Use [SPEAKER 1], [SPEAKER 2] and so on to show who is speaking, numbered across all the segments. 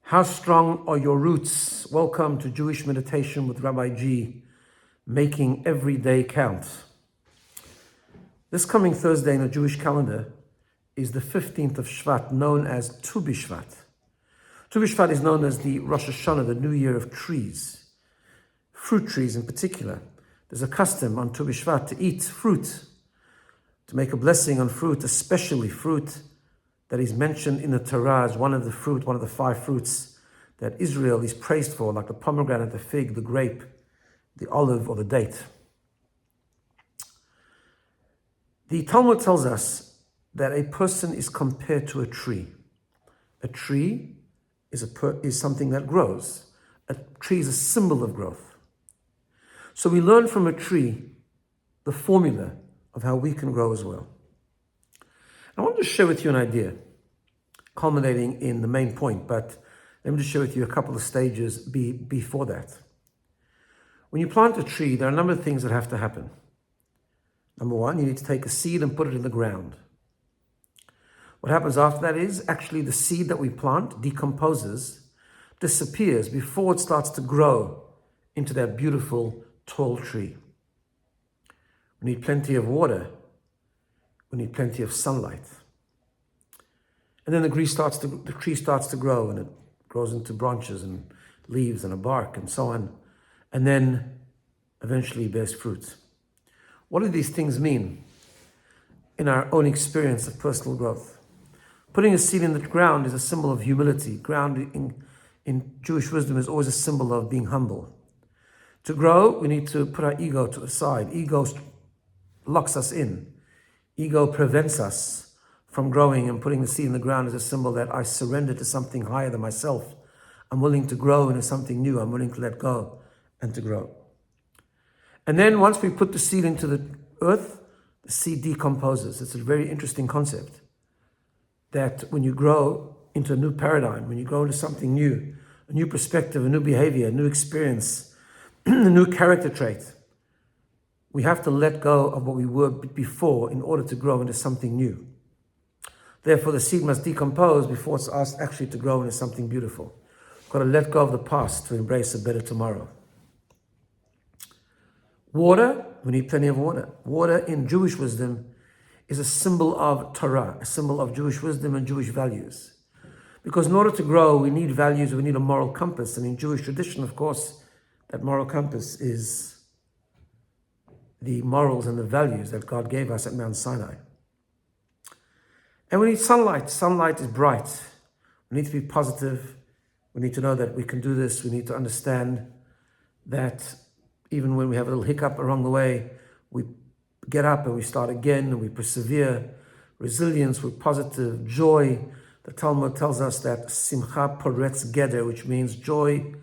[SPEAKER 1] How strong are your roots? Welcome to Jewish Meditation with Rabbi G, making every day count. This coming Thursday in the Jewish calendar is the 15th of Shvat, known as Tu B'Shvat. Tu B'Shvat is known as the Rosh Hashanah, the New Year of trees, fruit trees in particular. There's a custom on Tu B'Shvat to eat fruit, to make a blessing on fruit, especially fruit that is mentioned in the Torah as one of the five fruits that Israel is praised for, like the pomegranate, the fig, the grape, the olive, or the date. The Talmud tells us that a person is compared to a tree. A tree is something that grows. A tree is a symbol of growth. So we learn from a tree the formula of how we can grow as well. I want to share with you an idea, culminating in the main point, but let me just share with you a couple of stages before that. When you plant a tree, there are a number of things that have to happen. Number one, you need to take a seed and put it in the ground. What happens after that is actually the seed that we plant decomposes, disappears before it starts to grow into that beautiful tall tree. We need plenty of water. We need plenty of sunlight. And then the tree starts to grow, and it grows into branches and leaves and a bark and so on. And then eventually bears fruit. What do these things mean in our own experience of personal growth? Putting a seed in the ground is a symbol of humility. Ground in Jewish wisdom is always a symbol of being humble. To grow, we need to put our ego to the side. Ego locks us in. Ego prevents us from growing, and putting the seed in the ground is a symbol that I surrender to something higher than myself. I'm willing to grow into something new. I'm willing to let go and to grow. And then once we put the seed into the earth, the seed decomposes. It's a very interesting concept that when you grow into a new paradigm, when you grow into something new, a new perspective, a new behavior, a new experience, a new character trait, we have to let go of what we were before in order to grow into something new. Therefore, the seed must decompose before it's asked actually to grow into something beautiful. We've got to let go of the past to embrace a better tomorrow. Water, we need plenty of water. Water in Jewish wisdom is a symbol of Torah, a symbol of Jewish wisdom and Jewish values. Because in order to grow, we need values, we need a moral compass. And in Jewish tradition, of course, that moral compass is the morals and the values that God gave us at Mount Sinai. And we need sunlight. Sunlight is bright. We need to be positive. We need to know that we can do this. We need to understand that even when we have a little hiccup along the way, we get up and we start again and we persevere. Resilience, we're positive. Joy, the Talmud tells us that simcha poretz geder, which means joy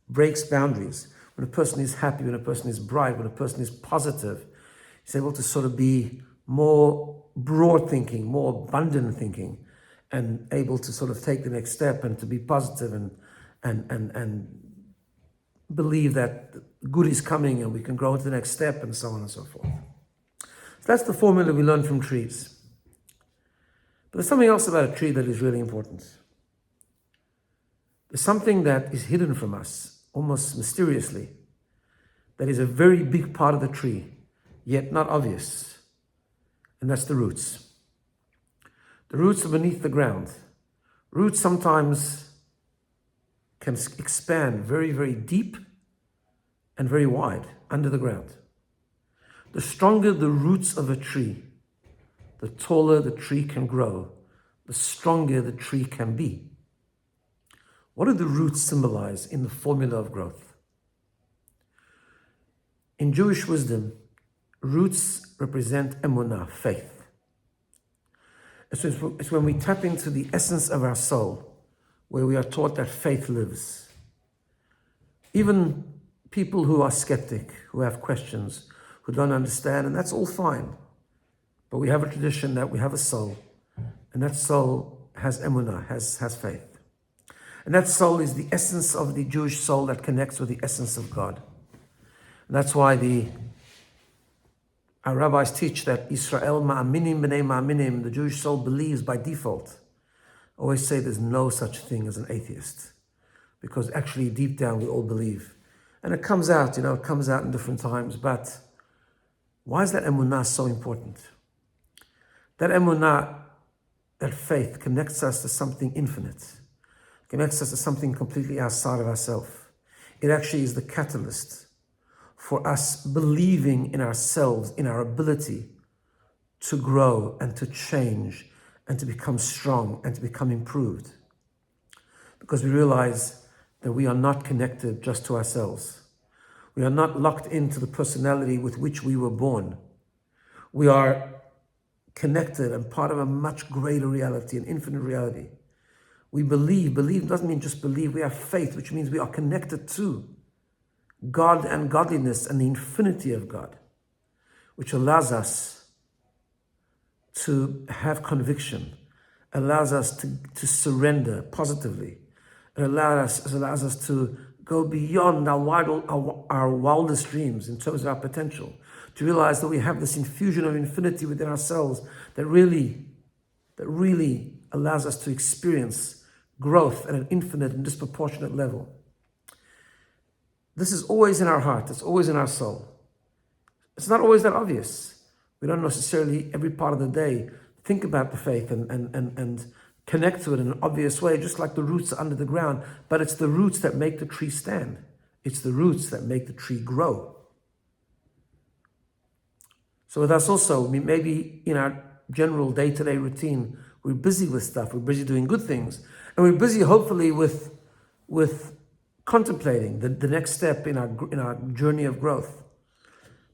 [SPEAKER 1] breaks boundaries. When a person is happy, when a person is bright, when a person is positive, he's able to sort of be more broad thinking, more abundant thinking, and able to sort of take the next step and to be positive and believe that good is coming and we can grow to the next step and so on and so forth. So that's the formula we learn from trees. But there's something else about a tree that is really important. There's something that is hidden from us, almost mysteriously, that is a very big part of the tree, yet not obvious, and that's the roots. The roots are beneath the ground. Roots sometimes can expand very, very deep and very wide under the ground. The stronger the roots of a tree, the taller the tree can grow, the stronger the tree can be. What do the roots symbolize in the formula of growth? In Jewish wisdom, roots represent emunah, faith. It's when we tap into the essence of our soul, where we are taught that faith lives. Even people who are skeptic, who have questions, who don't understand, and that's all fine. But we have a tradition that we have a soul, and that soul has emunah, has faith. And that soul is the essence of the Jewish soul that connects with the essence of God. And that's why our rabbis teach that Israel ma'aminim b'nei ma'aminim, the Jewish soul believes by default. I always say there's no such thing as an atheist. because actually deep down we all believe. And it comes out, it comes out in different times. But why is that emunah so important? That emunah, that faith, connects us to something infinite, connects us to something completely outside of ourselves. It actually is the catalyst for us believing in ourselves, in our ability to grow and to change and to become strong and to become improved. Because we realize that we are not connected just to ourselves. We are not locked into the personality with which we were born. We are connected and part of a much greater reality, an infinite reality. We believe doesn't mean just believe, we have faith, which means we are connected to God and godliness and the infinity of God, which allows us to have conviction, allows us to surrender positively. It allows us to go beyond our wildest dreams in terms of our potential, to realize that we have this infusion of infinity within ourselves that really allows us to experience growth at an infinite and disproportionate level. This is always in our heart. It's always in our soul. It's not always that obvious. We don't necessarily every part of the day think about the faith and connect to it in an obvious way, just like the roots are under the ground. But it's the roots that make the tree stand. It's the roots that make the tree grow. So with us also, maybe in our general day-to-day routine, we're busy with stuff. We're busy doing good things. And we're busy, hopefully, with contemplating the next step in our journey of growth.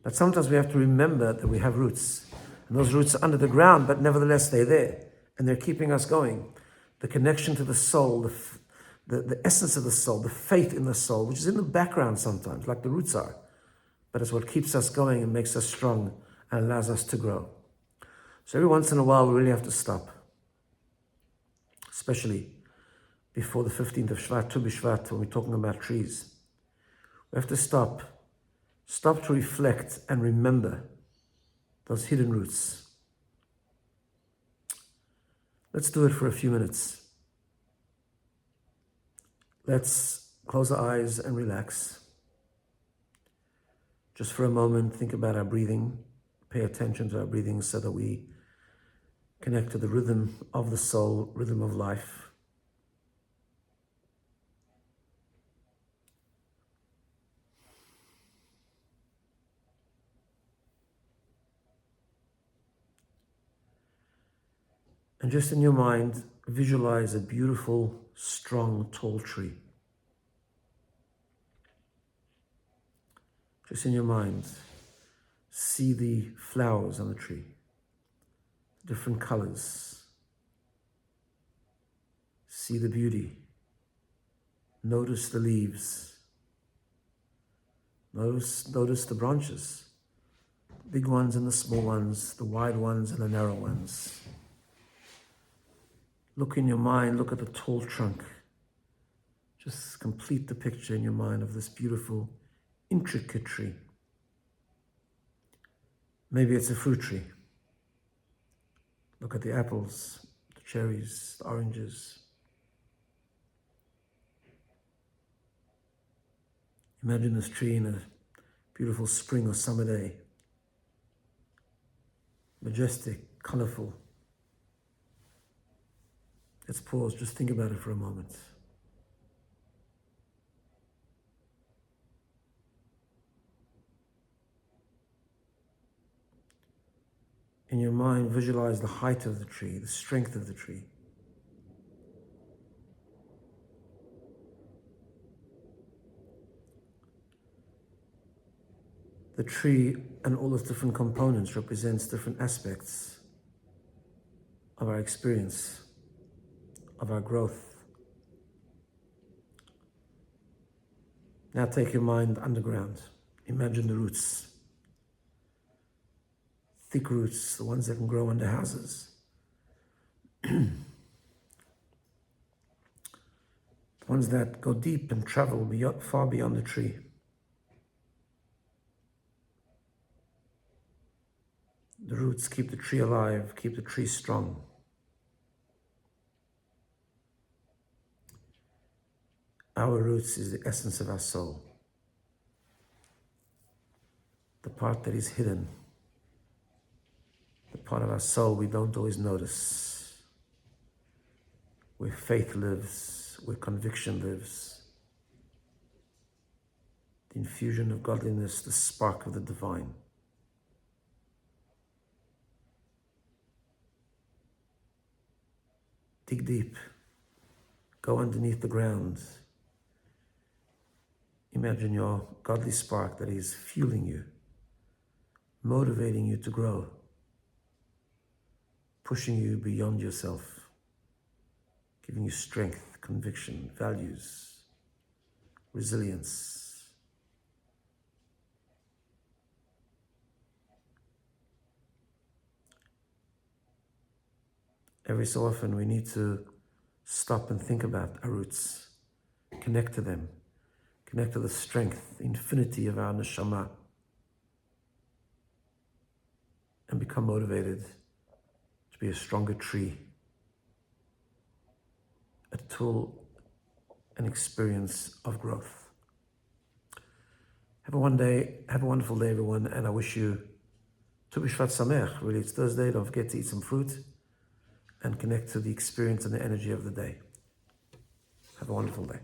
[SPEAKER 1] But sometimes we have to remember that we have roots. And those roots are under the ground, but nevertheless they're there. And they're keeping us going. The connection to the soul, the essence of the soul, the faith in the soul, which is in the background sometimes, like the roots are. But it's what keeps us going and makes us strong and allows us to grow. So every once in a while we really have to stop. Especially before the 15th of Shvat, Tu B'Shvat, when we're talking about trees. We have to stop. Stop to reflect and remember those hidden roots. Let's do it for a few minutes. Let's close our eyes and relax. Just for a moment, think about our breathing. Pay attention to our breathing so that we connect to the rhythm of the soul, rhythm of life. And just in your mind, visualize a beautiful, strong, tall tree. Just in your mind, see the flowers on the tree, different colors. See the beauty. Notice the leaves. Notice the branches, big ones and the small ones, the wide ones and the narrow ones. Look in your mind, look at the tall trunk. Just complete the picture in your mind of this beautiful, intricate tree. Maybe it's a fruit tree. Look at the apples, the cherries, the oranges. Imagine this tree in a beautiful spring or summer day. Majestic, colorful. Let's pause, just think about it for a moment. In your mind, visualize the height of the tree, the strength of the tree. The tree and all its different components represents different aspects of our experience, of our growth. Now take your mind underground. Imagine the roots. Thick roots, the ones that can grow under houses. Ones that go deep and travel far beyond the tree. The roots keep the tree alive, keep the tree strong. Our roots is the essence of our soul, the part that is hidden, the part of our soul we don't always notice, where faith lives, where conviction lives, the infusion of godliness, the spark of the divine. Dig deep, go underneath the ground. Imagine your godly spark that is fueling you, motivating you to grow, pushing you beyond yourself, giving you strength, conviction, values, resilience. Every so often we need to stop and think about our roots, connect to them, connect to the strength, the infinity of our neshama, and become motivated to be a stronger tree, a tool, an experience of growth. Have a wonderful day, everyone, and I wish you Tu B'Shvat Sameach. Really, it's Thursday. Don't forget to eat some fruit and connect to the experience and the energy of the day. Have a wonderful day.